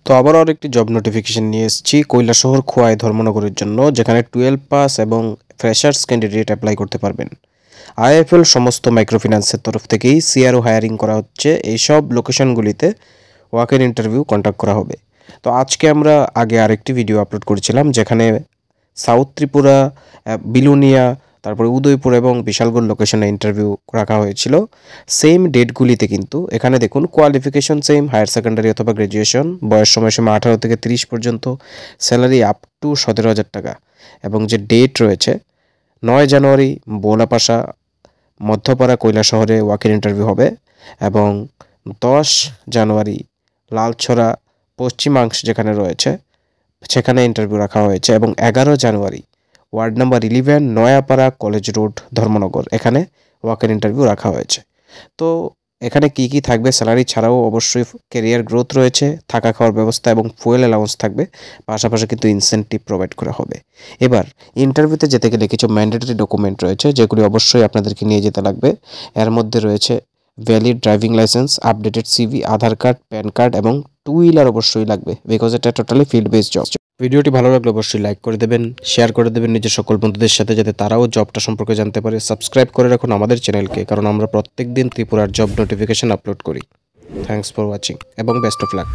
তো আবারও আরেকটি জব নোটিফিকেশন নিয়ে এসেছি কৈলাসহর খোয়াই ধর্মনগরের জন্য, যেখানে 12 পাস এবং ফ্রেশার্স ক্যান্ডিডেট অ্যাপ্লাই করতে পারবেন। আইএফএল সমস্ত মাইক্রোফিন্যান্সের তরফ থেকেই সিআরও হায়ারিং করা হচ্ছে। এইসব লোকেশনগুলিতে ওয়াক-ইন ইন্টারভিউ কন্ডাক্ট করা হবে। তো আজকে আমরা আগে আরেকটি ভিডিও আপলোড করেছিলাম, যেখানে সাউথ ত্রিপুরা, বিলুনিয়া, তারপরে উদয়পুর এবং বিশালগড় লোকেশনে ইন্টারভিউ রাখা হয়েছিল। সেম ডেটগুলিতে কিন্তু এখানে দেখুন, কোয়ালিফিকেশন সেম, হায়ার সেকেন্ডারি অথবা গ্র্যাজুয়েশন, বয়স সময়সীমা 18 থেকে 30 পর্যন্ত, স্যালারি আপ টু 17,000 টাকা, এবং যে ডেট রয়েছে 9 জানুয়ারি বোলাপাশা মধ্যপাড়া কৈলাসহরে ওয়াক-ইন ইন্টারভিউ হবে, এবং 10 জানুয়ারি লালছড়া পশ্চিমাংশ যেখানে রয়েছে সেখানে ইন্টারভিউ রাখা হয়েছে, এবং 11 January ward number 11 Nayapara college road Dharmanagar এখানে ওয়াক-ইন ইন্টারভিউ রাখা হয়েছে। তো এখানে কি কি থাকবে, স্যালারি ছাড়াও অবশ্যই ক্যারিয়ার গ্রোথ রয়েছে, থাকা খাওয়ার ব্যবস্থা এবং ফুয়েল অ্যালাউন্স থাকবে, পাশাপাশি কিন্তু ইনসেন্টিভ প্রোভাইড করা হবে। এবার ইন্টারভিউতে যেতে গেলে কিছু ম্যান্ডেটরি ডকুমেন্ট রয়েছে, যেগুলি অবশ্যই আপনাদেরকে নিয়ে যেতে লাগবে। এর মধ্যে রয়েছে valid driving licence, updated CV, Aadhaar card, PAN card এবং 2 হুইলার অবশ্যই লাগবে, বিকজ এটা টোটালি ফিল্ড বেসড জব। ভিডিওটি ভালো লাগলে অবশ্যই লাইক করে দেবেন, শেয়ার করে দেবেন নিজের সকল বন্ধুদের সাথে, যাতে তারাও জবটা সম্পর্কে জানতে পারে। সাবস্ক্রাইব করে রাখুন আমাদের চ্যানেলকে, কারণ আমরা প্রত্যেক দিন ত্রিপুরার জব নোটিফিকেশন আপলোড করি। থ্যাঙ্কস ফর ওয়াচিং এবং বেস্ট অফ লাক।